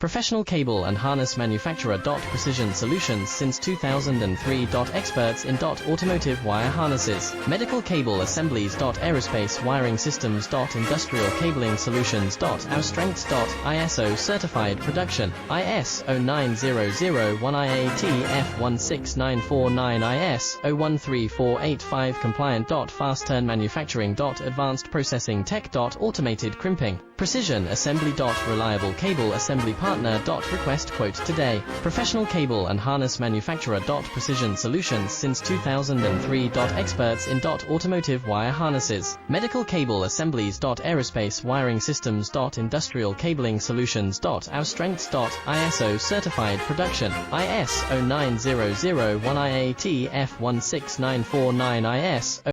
Professional cable and harness manufacturer. Precision solutions since 2003. Experts in automotive wire harnesses, medical cable assemblies. Aerospace wiring systems. Industrial cabling solutions. Our strengths. ISO certified production, IS 09001 IATF 16949 IS 013485 compliant. Fast turn manufacturing. Advanced processing tech. Automated crimping, precision assembly. Reliable cable assembly partner. Request quote today. Professional cable and harness manufacturer. Precision solutions since 2003. Experts in automotive wire harnesses, medical cable assemblies. Aerospace wiring systems. Industrial cabling solutions. Our strengths. ISO certified production, IS 09001 IATF 16949 IS